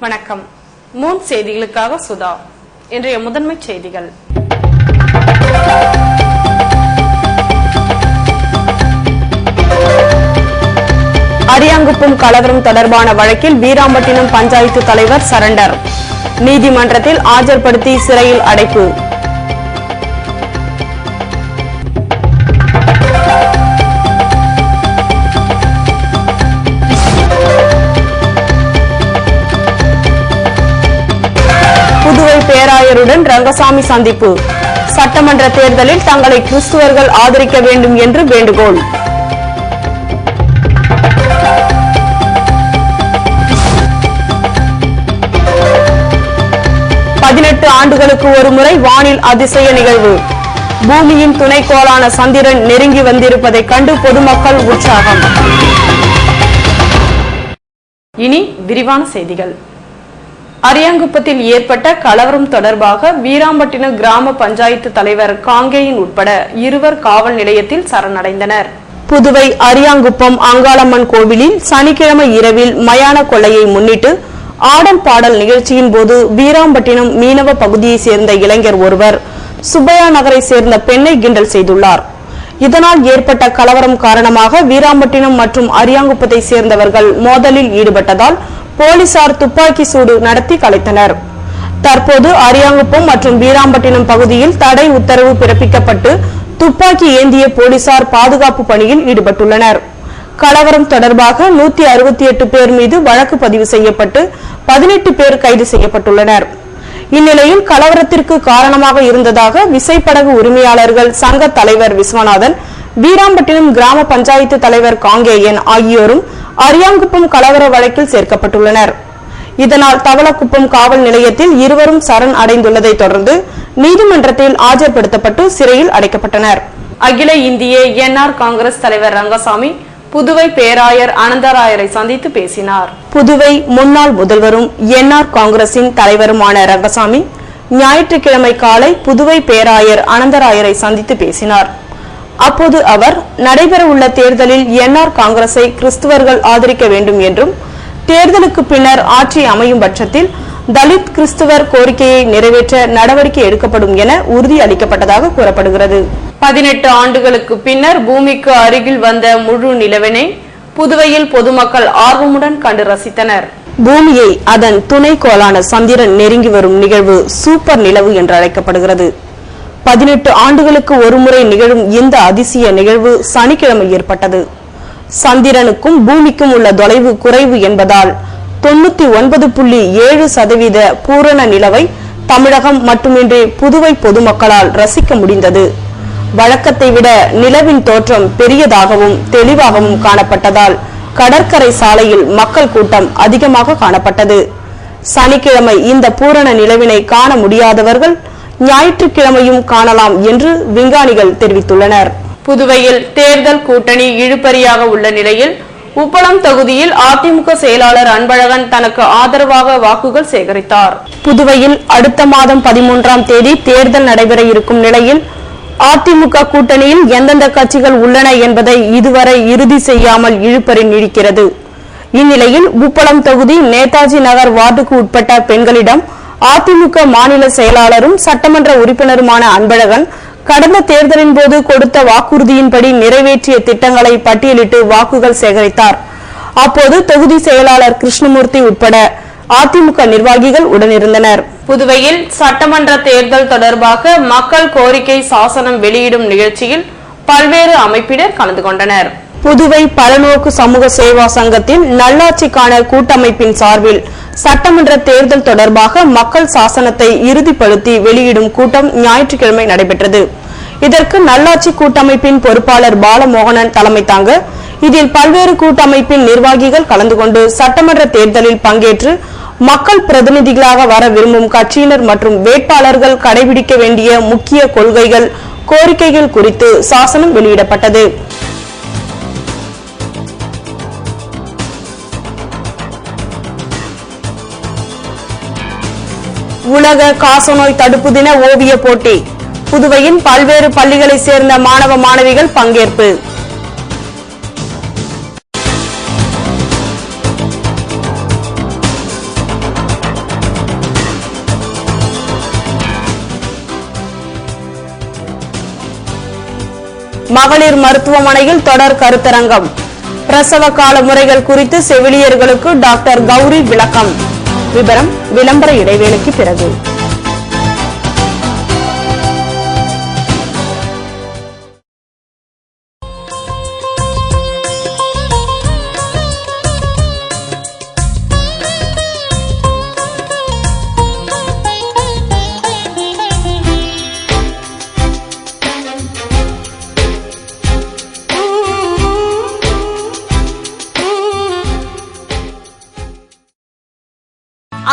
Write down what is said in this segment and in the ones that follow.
வணக்கம். மூன் செய்திகளுக்காக சுதா. இன்றைய முதன்மை செய்திகள். அரியாங்குப்பம் கலவரம் தொடர்பான வழக்கில் வீராம்பட்டினம் பஞ்சாயத்து தலைவர் சரண்டர், நீதிமன்றத்தில் ஆஜர்படுத்தி சிறையில் அடைப்பு. புதுவை பேராயருடன் ரங்கசாமி சந்திப்பு. சட்டமன்ற தேர்தலில் தங்களை கிறிஸ்துவர்கள் ஆதரிக்க வேண்டும் என்று வேண்டுகோள். ஆண்டுகளுக்கு ஒருமுறை வானில் அதிசய நிகழ்வு. பூமியின் துணைக்கோளான சந்திரன் நெருங்கி வந்திருப்பதை கண்டு பொதுமக்கள் உற்சாகம். இனி விரிவான செய்திகள். அரியாங்குப்பத்தில் ஏற்பட்ட கலவரம் தொடர்பாக வீராம்பட்டினம் கிராம பஞ்சாயத்து தலைவர் காங்கேயன் உட்பட 2 காவல் நிலையத்தில் சரணடைந்தனர். புதுவை அரியாங்குப்பம் அங்காளம்மன் கோவிலில் சனிக்கிழமை இரவில் மயான கொள்ளையை முன்னிட்டு ஆடல் பாடல் நிகழ்ச்சியின் போது வீராம்பட்டினம் மீனவ பகுதியை சேர்ந்த இளைஞர் ஒருவர் சுப்பையா நகரை சேர்ந்த பெண்ணை கிண்டல் செய்துள்ளார். இதனால் ஏற்பட்ட கலவரம் காரணமாக வீராம்பட்டினம் மற்றும் அரியாங்குப்பத்தை சேர்ந்தவர்கள் மோதலில் ஈடுபட்டதால் போலீசார் துப்பாக்கி சூடு நடத்தி கலைத்தனர். தற்போது அரியாங்குப்பம் மற்றும் வீராம்பட்டினம் பகுதியில் தடை உத்தரவு பிறப்பிக்கப்பட்டு துப்பாக்கி ஏந்திய போலீசார் பாதுகாப்பு பணியில் ஈடுபட்டுள்ளனர். கலவரம் தொடர்பாக 168 பேர் மீது வழக்கு பதிவு செய்யப்பட்டு 18 பேர் கைது செய்யப்பட்டுள்ளனர். இந்நிலையில் கலவரத்திற்கு காரணமாக இருந்ததாக விசைப்படகு உரிமையாளர்கள் சங்க தலைவர் விஸ்வநாதன், வீராம்பட்டினம் கிராம பஞ்சாயத்து தலைவர் காங்கேயன் ஆகியோரும் அரியாங்குப்பம் கலவர வழக்கில் சேர்க்கப்பட்டுள்ளனர். இதனால் தவளக்குப்பம் காவல் நிலையத்தில் இருவரும் சரண் அடைந்துள்ளதை தொடர்ந்து நீதிமன்றத்தில் ஆஜர்படுத்தப்பட்டு சிறையில் அடைக்கப்பட்டனர். அகில இந்திய என்ஆர் காங்கிரஸ் தலைவர் ரங்கசாமி புதுவை பேராயர் அனந்தராயரை சந்தித்து பேசினார். புதுவை முன்னாள் முதல்வரும் என்ஆர் காங்கிரசின் தலைவருமான ரங்கசாமி ஞாயிற்றுக்கிழமை காலை புதுவை பேராயர் அனந்தராயரை சந்தித்து பேசினார். அப்போது அவர் நடைபெறவுள்ள தேர்தலில் என்ஆர் காங்கிரஸை கிறிஸ்துவர்கள் ஆதரிக்க வேண்டும் என்றும் தேர்தலுக்கு பின்னர் ஆட்சி அமையும் பட்சத்தில் தலித் கிறிஸ்துவர் கோரிக்கையை நிறைவேற்ற நடவடிக்கை எடுக்கப்படும் என உறுதி அளிக்கப்பட்டதாக கூறப்படுகிறது. 18 ஆண்டுகளுக்கு பின்னர் பூமிக்கு அருகில் வந்த முழு நிலவினை புதுவையில் பொதுமக்கள் ஆர்வமுடன் கண்டு ரசித்தனர். பூமியை அதன் துணைக்கோளான சந்திரன் நெருங்கி வரும் நிகழ்வு சூப்பர் நிலவு என்று அழைக்கப்படுகிறது. 18 ஆண்டுகளுக்கு ஒருமுறை நிகழும் இந்த அதிசய நிகழ்வு சனிக்கிழமை ஏற்பட்டது. சந்திரனுக்கும் பூமிக்கும் உள்ள தொலைவு குறைவு என்பதால் 99.7% பூரண நிலவை தமிழகம் மட்டுமின்றி புதுவை பொதுமக்களால் ரசிக்க முடிந்தது. வழக்கத்தை விட நிலவின் தோற்றம் பெரியதாகவும் தெளிவாகவும் காணப்பட்டதால் கடற்கரை சாலையில் மக்கள் கூட்டம் அதிகமாக காணப்பட்டது. சனிக்கிழமை இந்த பூரண நிலவினை காண முடியாதவர்கள் ஞாயிற்றுக்கிழமையும் காணலாம் என்று விஞ்ஞானிகள் தெரிவித்துள்ளனர். புதுவையில் தேர்தல் கூட்டணி இழுபறியாக உள்ள நிலையில் உப்பளம் தொகுதியில் அதிமுக செயலாளர் அன்பழகன் தனக்கு ஆதரவாக வாக்குகள் சேகரித்தார். புதுவையில் அடுத்த மாதம் 13ஆம் தேதி தேர்தல் நடைபெற இருக்கும் நிலையில் அதிமுக கூட்டணியில் எந்தெந்த கட்சிகள் உள்ளன என்பதை இதுவரை இறுதி செய்யாமல் இழுபறி நீடிக்கிறது. இந்நிலையில் உப்பளம் தொகுதி நேதாஜி நகர் வார்டுக்கு உட்பட்ட பெண்களிடம் அதிமுக மாநில செயலாளரும் சட்டமன்ற உறுப்பினருமான அன்பழகன் கடந்த தேர்தலின் போது கொடுத்த வாக்குறுதியின்படி நிறைவேற்றிய திட்டங்களை பட்டியலிட்டு வாக்குகள் சேகரித்தார். அப்போது தொகுதி செயலாளர் கிருஷ்ணமூர்த்தி உட்பட அதிமுக நிர்வாகிகள் உடனிருந்தனர். புதுவையில் சட்டமன்ற தேர்தல் தொடர்பாக மக்கள் கோரிக்கை சாசனம் வெளியிடும் நிகழ்ச்சியில் பல்வேறு அமைப்பினர் கலந்து கொண்டனர். புதுவை பலநோக்கு சமூக சேவா சங்கத்தில் நல்லாட்சிக்கான கூட்டமைப்பின் சார்பில் சட்டமன்ற தேர்தல் தொடர்பாக மக்கள் சாசனத்தை இறுதிப்படுத்தி வெளியிடும் கூட்டம் ஞாயிற்றுக்கிழமை நடைபெற்றது. இதற்கு நல்லாட்சி கூட்டமைப்பின் பொறுப்பாளர் பாலமோகனன் தலைமை தாங்க இதில் பல்வேறு கூட்டமைப்பின் நிர்வாகிகள் கலந்து கொண்டு சட்டமன்ற தேர்தலில் பங்கேற்று மக்கள் பிரதிநிதிகளாக வர விரும்பும் கட்சியினர் மற்றும் வேட்பாளர்கள் கடைபிடிக்க வேண்டிய முக்கிய கொள்கைகள், கோரிக்கைகள் குறித்து சாசனம் வெளியிடப்பட்டது. உலக காசநோய் தடுப்பு தின ஓவிய போட்டி. புதுவையின் பல்வேறு பள்ளிகளை சேர்ந்த மாணவ மாணவிகள் பங்கேற்பு. மகளிர் மருத்துவமனையில் தொடர் கருத்தரங்கம். பிரசவ கால முறைகள் குறித்து செவிலியர்களுக்கு டாக்டர் கௌரி விளக்கம். விபரம் விளம்பர இடைவேளைக்கு பிறகு.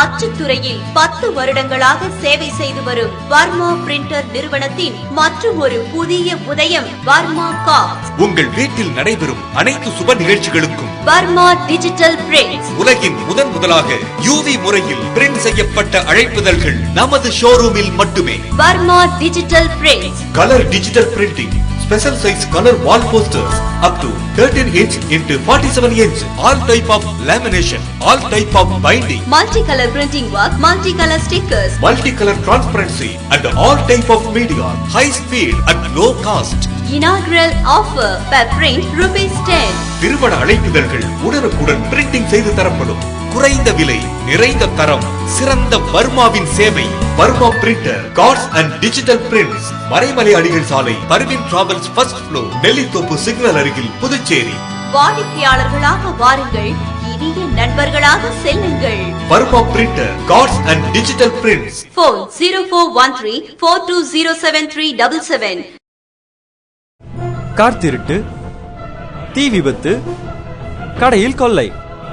அச்சுத்துறையில் 10 வருடங்களாக சேவை செய்து வரும் வர்மா பிரிண்டர் நிறுவனத்தின் மற்றும் ஒரு புதிய உதயம் வர்மா காப்ஸ். உங்கள் வீட்டில் நடைபெறும் அனைத்து சுப நிகழ்ச்சிகளுக்கும் வர்மா டிஜிட்டல் பிரிண்ட். உலகின் முதலாக யூவி முறையில் பிரிண்ட் செய்யப்பட்ட அழைப்புதல்கள் நமது ஷோரூமில் மட்டுமே. Varma digital print. Colour digital printing, special size color wall posters up to 13 inch into 47 inch, all type of lamination, all type of binding, multicolor printing work, multicolor stickers, multicolor transparency and all type of media, high speed at low cost. Inaugural offer per print ₹10. திருமண அழைப்புதல்கள் உடனுக்குடன் printing செய்து தரப்படும். குறைந்த விலை, நிறைந்த தரம், சிறந்த வர்மாவின் சேவை. Varma printer, cards and digital prints. Maraimalai Adigal சாலை, Parveen travels first floor, Nellithope signal அருகில், புதுச்சேரி. வாடிக்கையாளர்களாக வாருங்கள், இனிய நண்பர்களாக செல்லுங்கள். Varma printer, cards and digital prints. Phone 0413 420737. Car திருட்டு, தீ விபத்து, கடையில் கொள்ளை,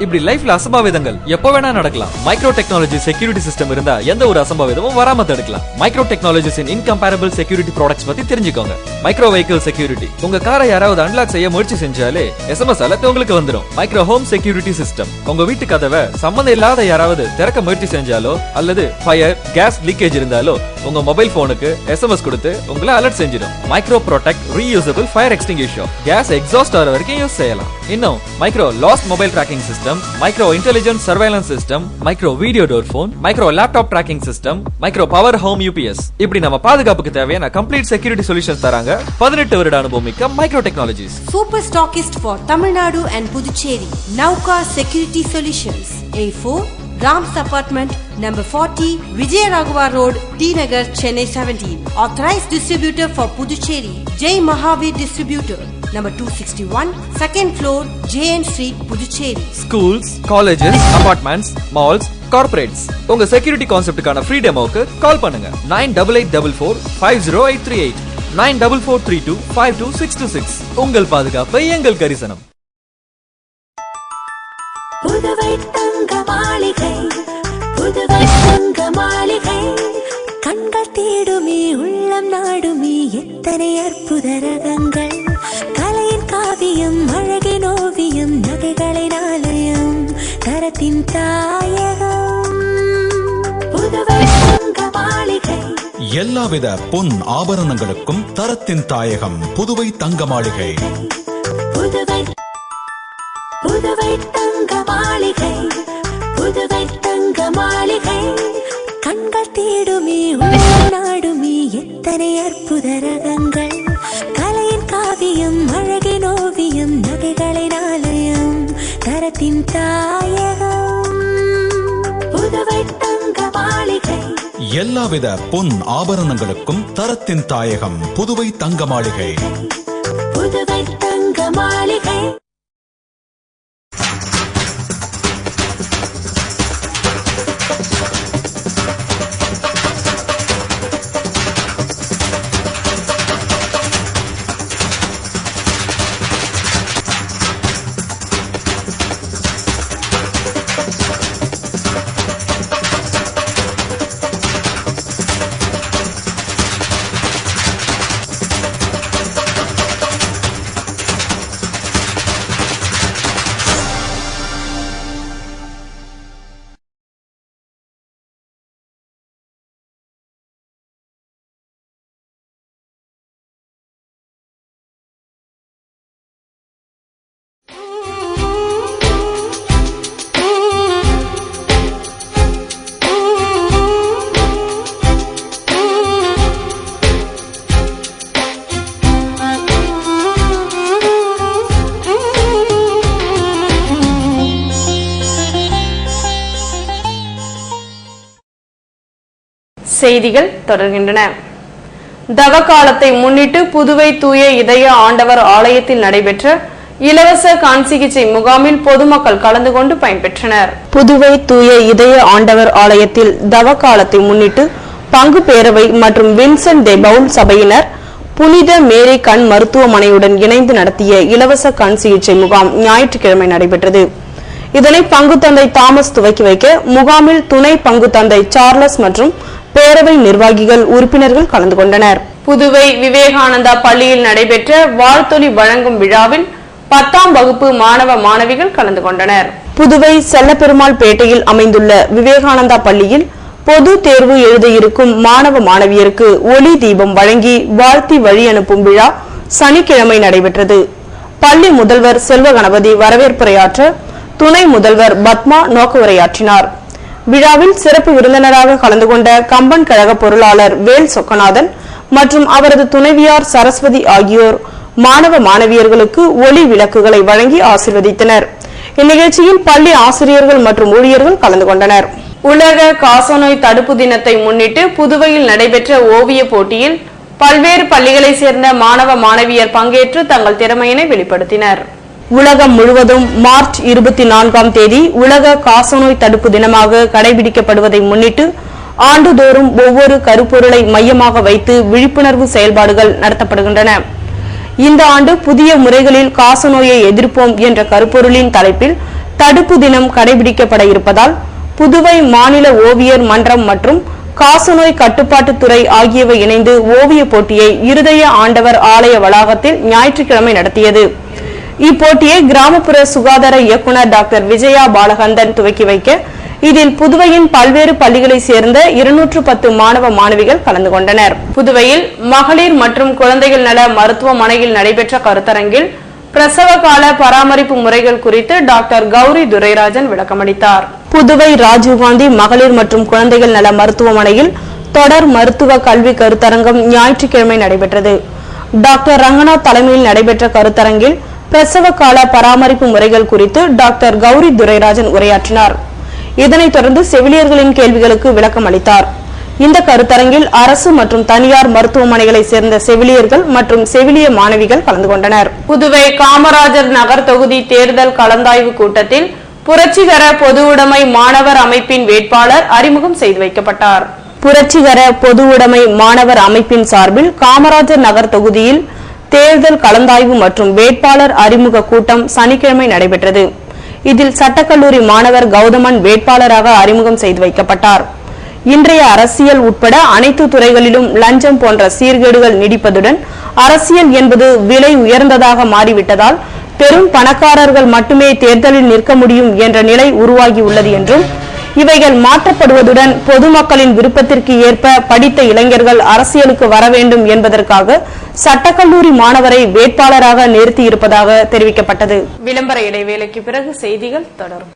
இப்படி லைஃப்ல அசம்பாவிதங்கள் எப்போ வேணா நடக்கலாம். மைக்ரோ டெக்னாலஜி செக்யூரிட்டி சிஸ்டம் இருந்தா எந்த ஒரு அசம்பாவிதமும் வராம தடுக்கலாம். மைக்ரோ டெக்னாலஜிஸின் இன்கம்பேரபிள் செக்யூரிட்டி ப்ராடக்ட்ஸ் பத்தி தெரிஞ்சுக்கோங்க. மைக்ரோ வெஹிக்கிள் செக்யூரிட்டி, உங்க காரை யாராவது அன்லாக் செய்ய முயற்சி செஞ்சாலே SMS அலர்ட் உங்களுக்கு வந்துடும். மைக்ரோ ஹோம் செக்யூரிட்டி சிஸ்டம், உங்க வீட்டு கதவை சம்பந்தம் இல்லாத யாராவது திறக்க முயற்சி செஞ்சாலோ அல்லது ஃபயர் கேஸ் லீக்கேஜ் இருந்தாலோ உங்க மொபைல் போனுக்கு SMS கொடுத்து உங்களை அலர்ட் செஞ்சிடும். Micro protect reusable fire extinguisher, gas exhaust ஆகிற வரைக்கும் யூஸ் செய்யலாம். இன்னும் micro lost mobile tracking system, micro intelligent surveillance system, micro video door phone, micro laptop tracking system, micro power home UPS, இப்படி நம்ம பாதுகாப்புக்கு தேவையான கம்ப்ளீட் செக்யூரிட்டி சொல்யூஷன்ஸ் தராங்க 18 வருட அனுபவம் மிக்க micro technologies. Super stockist for Tamil Nadu and Puducherry. Nauka Security Solutions. A4 Rams Apartment, number 40, Vijayaraghavar Road, T Nagar, Chennai 17. Authorized distributor for Puducherry, Jai Mahavir Distributor, number 261, second floor, JN Street, Puducherry. Schools, colleges, apartments, malls, corporates, உங்க security கான்செப்டுக்கான free டெமோக்கு கால் பண்ணுங்க. 9884450838, 9443252626. உங்கள் பாதுகாப்பு எங்கள் கரிசனம். புதுவை தங்க மாளிகை, புதுவை தங்க மாளிகை. கண்கள் தேடுமே, உள்ளம் நாடுமே, எத்தனை அற்புத ரகங்கள். கலையின் காவியம், அழகின் ஓவியம், நகைகளின் ஆலயம், தரத்தின் தாயகம். புதுவை தங்க மாளிகை. எல்லாவித பொன் ஆபரணங்களுக்கும் தரத்தின் தாயகம் புதுவை தங்க மாளிகை. புதுவை புதுவை தங்க மாளிகை, புதுவை தங்க மாளிகை. கண்கள் தேடுமே, உள்ளம் நாடுமே, எத்தனை அற்புத ரகங்கள். கலையின் காவியம், அழகின் ஓவியம், நகைகளின் ஆலயம், தரத்தின் தாயகம். புதுவை தங்க மாளிகை. எல்லாவித பொன் ஆபரணங்களுக்கும் தரத்தின் தாயகம் புதுவை தங்க மாளிகை. புதுவை தங்க மாளிகை. செய்திகள் தொடர்கின்றன. தவக்காலத்தை முன்னிட்டு புதுவை தூய இதய ஆண்டவர் ஆலயத்தில் நடைபெற்ற இலவச கண் சிகிச்சை முகாமில் பொதுமக்கள் கலந்து கொண்டு பயன்பெற்றனர். புதுவை தூய இதய ஆண்டவர் ஆலயத்தில் தவக்காலத்தை முன்னிட்டு பங்கு பேரவை மற்றும் வின்சென்ட் தே பவுல் சபையினர் புனித மேரி கண் மருத்துவமனையுடன் இணைந்து நடத்திய இலவச கண் சிகிச்சை முகாம் ஞாயிற்றுக்கிழமை நடைபெற்றது. இதனை பங்கு தந்தை தாமஸ் துவக்கி வைக்க முகாமில் துணை பங்கு தந்தை சார்லஸ் மற்றும் பேரவை நிர்வாகிகள் உறுப்பினர்கள் கலந்து கொண்டனர். புதுவை விவேகானந்தா பள்ளியில் நடைபெற்ற வாழ்த்தொலி வழங்கும் விழாவில் 10ஆம் வகுப்பு மாணவ மாணவிகள் கலந்து கொண்டனர். புதுவை செல்லப்பெருமாள் பேட்டையில் அமைந்துள்ள விவேகானந்தா பள்ளியில் பொது தேர்வு எழுத இருக்கும் மாணவ மாணவியருக்கு ஒளி தீபம் வழங்கி வாழ்த்தி வழி அனுப்பும் விழா சனிக்கிழமை நடைபெற்றது. பள்ளி முதல்வர் செல்வ கணபதி வரவேற்புரையாற்ற துணை முதல்வர் பத்மா நோக்க உரையாற்றினார். விழாவில் சிறப்பு விருந்தினராக கலந்து கொண்ட கம்பன் கழக பொருளாளர் வேல் சொக்கநாதன் மற்றும் அவரது துணைவியார் சரஸ்வதி ஆகியோர் மாணவ மாணவியர்களுக்கு ஒளி விளக்குகளை வழங்கி ஆசீர்வதித்தனர். இந்நிகழ்ச்சியில் பள்ளி ஆசிரியர்கள் மற்றும் ஊழியர்கள் கலந்து கொண்டனர். உலக காசநோய் தடுப்பு தினத்தை முன்னிட்டு புதுவையில் நடைபெற்ற ஓவிய போட்டியில் பல்வேறு பள்ளிகளை சேர்ந்த மாணவ மாணவியர் பங்கேற்று தங்கள் திறமையினை வெளிப்படுத்தினர். உலகம் முழுவதும் மார்ச் 24ஆம் தேதி உலக காசநோய் தடுப்பு தினமாக கடைபிடிக்கப்படுவதை முன்னிட்டு ஆண்டுதோறும் ஒவ்வொரு கருப்பொருளை மையமாக வைத்து விழிப்புணர்வு செயல்பாடுகள் நடத்தப்படுகின்றன. இந்த ஆண்டு புதிய முறைகளில் காசநோயை எதிர்ப்போம் என்ற கருப்பொருளின் தலைப்பில் தடுப்பு தினம் கடைபிடிக்கப்பட இருப்பதால் புதுவை மாநில ஓவியர் மன்றம் மற்றும் காசநோய் கட்டுப்பாட்டுத்துறை ஆகியவை இணைந்து ஓவிய போட்டியை இருதய ஆண்டவர் ஆலய வளாகத்தில் ஞாயிற்றுக்கிழமை நடத்தியது. இப்போட்டியை கிராமப்புற சுகாதார இயக்குநர் டாக்டர் விஜயா பாலகந்தன் துவக்கி வைக்க இதில் புதுவையின் பல்வேறு பள்ளிகளை சேர்ந்த 210 மாணவ மாணவிகள் கலந்து கொண்டனர். புதுவையில் மகளிர் மற்றும் குழந்தைகள் நல மருத்துவமனையில் நடைபெற்ற கருத்தரங்கில் பிரசவ கால பராமரிப்பு முறைகள் குறித்து டாக்டர் கௌரி துரைராஜன் விளக்கமளித்தார். புதுவை ராஜீவ்காந்தி மகளிர் மற்றும் குழந்தைகள் நல மருத்துவமனையில் தொடர் மருத்துவ கல்வி கருத்தரங்கம் ஞாயிற்றுக்கிழமை நடைபெற்றது. டாக்டர் ரங்கநாத் தலைமையில் நடைபெற்ற கருத்தரங்கில் பிரசவ கால பராமரிப்பு முறைகள் குறித்து டாக்டர் கௌரி துரைராஜன் உரையாற்றினார். இதனைத் தொடர்ந்து செவிலியர்களின் கேள்விகளுக்கு விளக்கம் அளித்தார். இந்த கருத்தரங்கில் அரசு மற்றும் தனியார் மருத்துவமனைகளை சேர்ந்த செவிலியர்கள் மற்றும் செவிலிய மாணவிகள் கலந்து கொண்டனர். புதுவை காமராஜர் நகர் தொகுதி தேர்தல் கலந்தாய்வு கூட்டத்தில் புரட்சிகர பொது உடைமை மாணவர் அமைப்பின் வேட்பாளர் அறிமுகம் செய்து வைக்கப்பட்டார். புரட்சிகர பொது உடைமை மாணவர் அமைப்பின் சார்பில் காமராஜர் நகர் தொகுதியில் தேர்தல் கலந்தாய்வு மற்றும் வேட்பாளர் அறிமுக கூட்டம் சனிக்கிழமை நடைபெற்றது. இதில் சட்டக்கல்லூரி மாணவர் கௌதமன் வேட்பாளராக அறிமுகம் செய்து வைக்கப்பட்டார். இன்றைய அரசியல் உட்பட அனைத்து துறைகளிலும் லஞ்சம் போன்ற சீர்கேடுகள் நீடிப்பதுடன் அரசியல் என்பது விலை உயர்ந்ததாக மாறிவிட்டதால் பெரும் பணக்காரர்கள் மட்டுமே தேர்தலில் நிற்க முடியும் என்ற நிலை உருவாகியுள்ளது என்றும் இவைகள் மாற்றப்படுவதுடன் பொதுமக்களின் விருப்பத்திற்கு ஏற்ப படித்த இளைஞர்கள் அரசியலுக்கு வர வேண்டும் என்பதற்காக சட்டக்கல்லூரி மாணவரை வேட்பாளராக நிறுத்தியிருப்பதாக தெரிவிக்கப்பட்டது. விளம்பர இடைவேளைக்கு பிறகு செய்திகள் தொடரும்.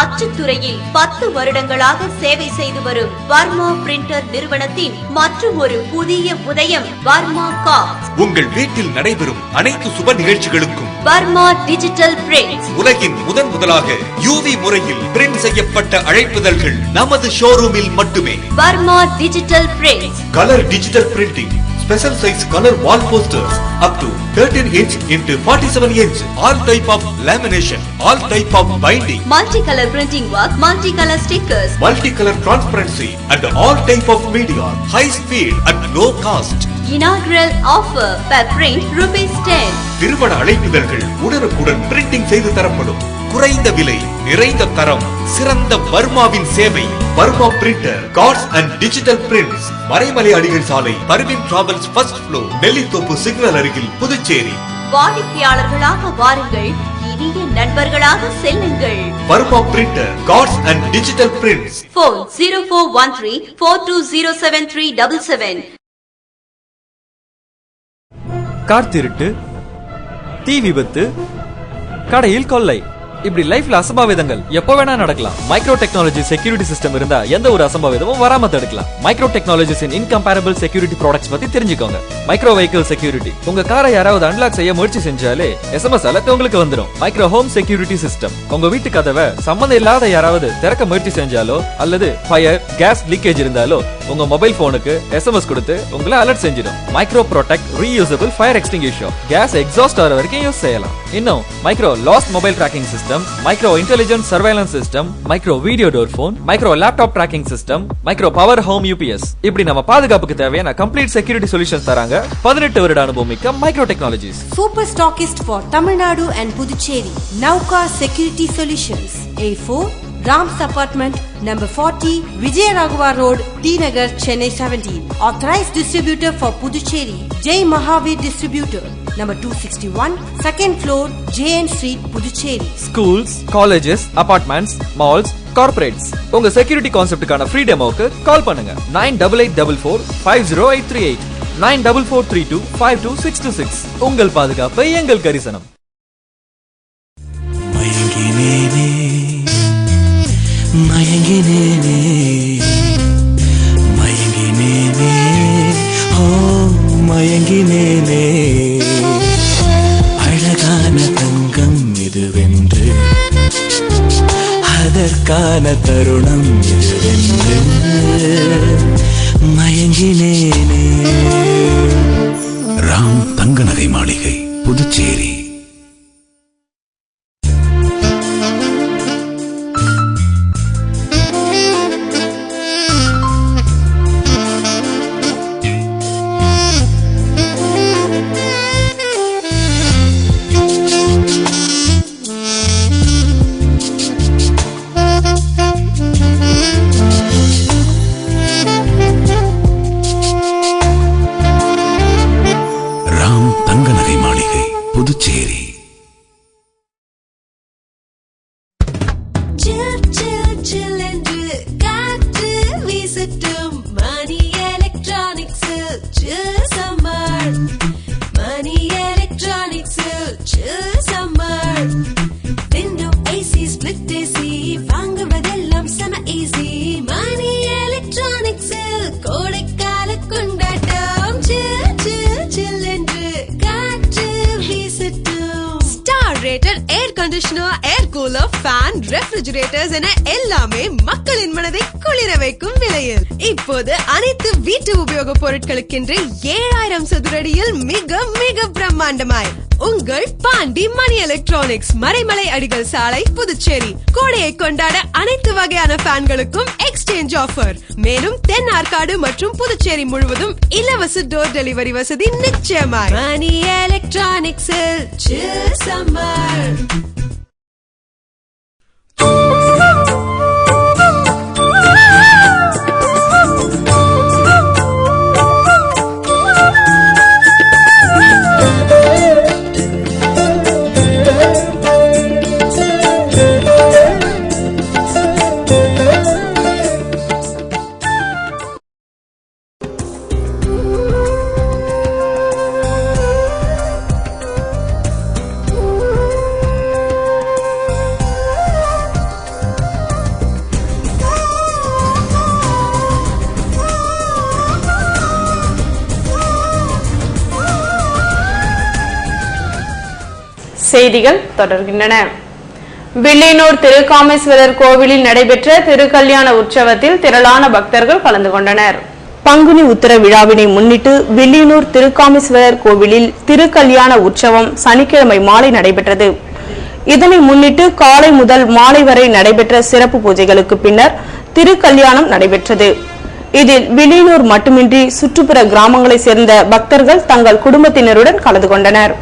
அச்சுத்துறையில் 10 வருடங்களாக சேவை செய்து வரும் வர்மா பிரிண்டர் நிறுவனத்தின் மற்றும் ஒரு புதிய உதயம் வர்மா கார்ட்ஸ். உங்கள் வீட்டில் நடைபெறும் அனைத்து சுப நிகழ்ச்சிகளுக்கும் வர்மா டிஜிட்டல் பிரிண்ட். உலகின் முதலாக யூவி முறையில் பிரிண்ட் செய்யப்பட்ட அழைப்புதல்கள் நமது ஷோரூமில் மட்டுமே. Varma digital print. Colour digital printing, special size color wall posters up to 13 inch into 47 inch, all type of lamination, all type of binding, multicolor printing work, multicolor stickers, multicolor transparency and all type of media, high speed at low cost. Inaugural offer per print ₹10. திருமண அழைப்புதல்கள் உடனுக்குடன் printing செய்து தரப்படும். குறைந்த விலை, நிறைந்த தரம், சிறந்த வர்மாவின் சேவை. Varma printer, cards and digital prints. Maraimalai Adigal சாலை, Parveen travels first floor, Nellithope signal அருகில், புதுச்சேரி. வாடிக்கையாளர்களாக வாருங்கள், இனிய நண்பர்களாக செல்லுங்கள். Varma printer, cards and digital prints. Phone 0413420777. கார்த்திருட்டு தீ விபத்து, கடையில் கொள்ளை, இப்படி லைஃப்ல அசம்பாவிதங்கள் எப்போ வேணா நடக்கலாம். மைக்ரோ டெக்னாலஜி செக்யூரிட்டி சிஸ்டம் இருந்தா எந்த ஒரு அசம்பாவிதமும் வராம தடுக்கலாம். மைக்ரோ டெக்னாலஜிஸ் இன் இன்கம்பேரபிள் செக்யூரிட்டி ப்ராடக்ட்ஸ் பத்தி தெரிஞ்சுக்கோங்க. மைக்ரோ வெஹிக்கிள் செக்யூரிட்டி, உங்க காரை யாராவது அன்லாக் செய்ய முயற்சி செஞ்சாலே SMS அலர்ட் உங்களுக்கு வந்துடும். மைக்ரோ ஹோம் செக்யூரிட்டி சிஸ்டம், உங்க வீட்டு கதவை சம்பந்தம் இல்லாத யாராவது திறக்க முயற்சி செஞ்சாலோ அல்லது ஃபயர் கேஸ் லீக்கேஜ் இருந்தாலோ உங்க மொபைல் போனுக்கு SMS கொடுத்து உங்களை அலர்ட் செஞ்சிடும். Micro protect reusable fire extinguisher, gas exhaust ஆகிற வரைக்கும் யூஸ் செய்யலாம். இன்னும் micro lost mobile tracking system, micro intelligent surveillance system, micro video door phone, micro laptop tracking system, micro power home UPS, இப்படி நம்ம பாதுகாப்புக்கு தேவையான கம்ப்ளீட் செக்யூரிட்டி சொல்யூஷன்ஸ் தராங்க 18 வருட அனுபவம் மிக்க micro technologies. Super stockist for Tamil Nadu and Puducherry, Nauka Security Solutions, A4 Rams Apartment, number 40, Vijayaraghavar Road, T Nagar, Chennai 17. Authorized distributor for Puducherry, Jai Mahavir Distributor, number 261, second floor, JN Street, Puducherry. Schools, colleges, apartments, malls, corporates, உங்க security கான்செப்டுக்கான free டெமோக்கு கால் பண்ணுங்க. 9884450838, 9443252626. உங்கள் பாதுகாப்பு எங்கள் கரிசனம். மயங்கினேனே மயங்கினேனே ஓ மயங்கினேனே, அழகான தங்கம் இதுவென்று, அதற்கான தருணம் இதுவென்று மயங்கினேனே. ராம் தங்க நகை மாளிகை, Puducherry. Puducherry. Air conditioner, air cooler, fan, refrigerators என எல்லாமே மக்களின் மனதை குளிர வைக்கும் விலையில் இப்போது அனைத்து வீட்டு உபயோக பொருட்களுக்கென்று 7000 சதுரடியில் மிக மிக பிரம்மாண்டமாய் உங்கள் பாண்டி மணி எலக்ட்ரானிக்ஸ், மறைமலை அடிகள் சாலை, புதுச்சேரி. கோடையை கொண்டாட அனைத்து வகையான ஃபேன்களுக்கும் எக்ஸ்சேஞ்ச் ஆஃபர். மேலும் தென் ஆற்காடு மற்றும் புதுச்சேரி முழுவதும் இலவச டோர் டெலிவரி வசதி நிச்சயமாய். மணி எலக்ட்ரானிக்ஸில் சில் சம்மர். செய்திகள் தொடர்கின்றன. வில்லியனூர் திருக்காமேஸ்வரர் கோவிலில் நடைபெற்ற திருக்கல்யாண உற்சவத்தில் திரளான பக்தர்கள் கலந்து கொண்டனர். பங்குனி உத்திர விழாவினை முன்னிட்டு வில்லியனூர் திருக்காமேஸ்வரர் கோவிலில் திருக்கல்யாண உற்சவம் சனிக்கிழமை மாலை நடைபெற்றது. இதனை முன்னிட்டு காலை முதல் மாலை வரை நடைபெற்ற சிறப்பு பூஜைகளுக்கு பின்னர் திருக்கல்யாணம் நடைபெற்றது. இதில் வில்லியனூர் மட்டுமின்றி சுற்றுப்புற கிராமங்களை சேர்ந்த பக்தர்கள் தங்கள் குடும்பத்தினருடன் கலந்து கொண்டனர்.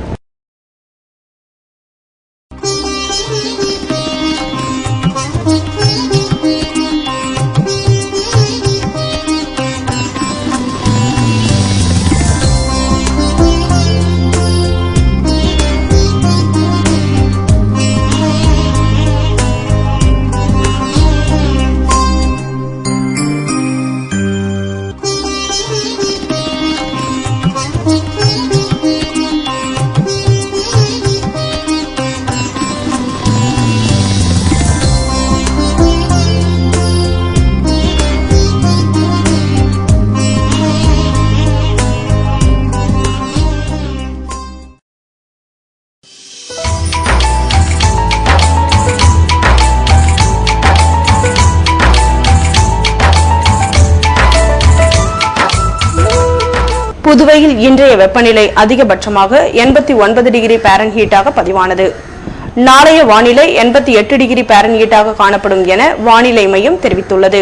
புதுவையில் இன்றைய வெப்பநிலை அதிகபட்சமாக 89 டிகிரி பாரன்ஹீட்டாக பதிவானது. நாளைய வானிலை 88 டிகிரி பாரன்ஹீட்டாக காணப்படும் என வானிலை மையம் தெரிவித்துள்ளது.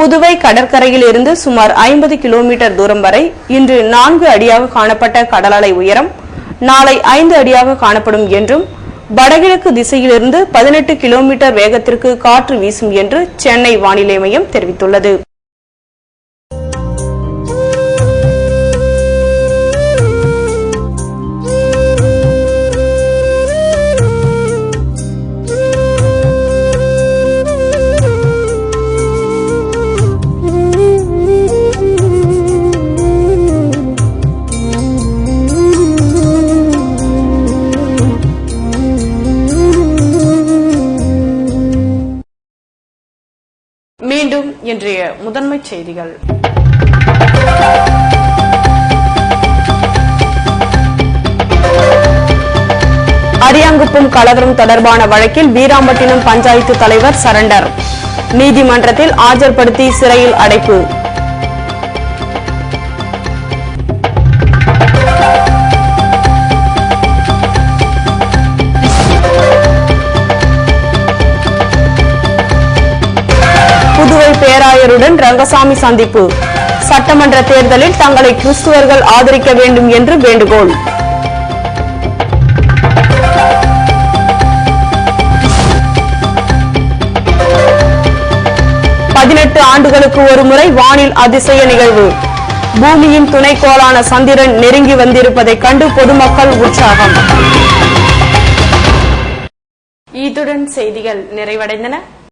புதுவை கடற்கரையில் இருந்து சுமார் 50 கிலோமீட்டர் தூரம் வரை இன்று 4 அடியாக காணப்பட்ட கடல் அலை உயரம் நாளை 5 அடியாக காணப்படும் என்றும் வடகிழக்கு திசையிலிருந்து 18 கிலோமீட்டர் வேகத்திற்கு காற்று வீசும் என்று சென்னை வானிலை மையம் தெரிவித்துள்ளது. மீண்டும் இன்றைய முதன்மை செய்திகள். அரியாங்குப்பம் கலவரம் தொடர்பான வழக்கில் வீராம்பட்டினம் பஞ்சாயத்து தலைவர் சரண்டர், நீதிமன்றத்தில் ஆஜர்படுத்தி சிறையில் அடைப்பு. புதுவை பேராயருடன் ரங்கசாமி சந்திப்பு, சட்டமன்ற தேர்தலில் தங்களை கிறிஸ்துவர்கள் ஆதரிக்க வேண்டும் என்று வேண்டுகோள். ஆண்டுகளுக்கு ஒரு முறை வானில் அதிசய நிகழ்வு, பூமியின் துணைக்கோளான சந்திரன் நெருங்கி வந்திருப்பதைக் கண்டு பொதுமக்கள் உற்சாகம். இத்துடன் செய்திகள் நிறைவடைந்தன.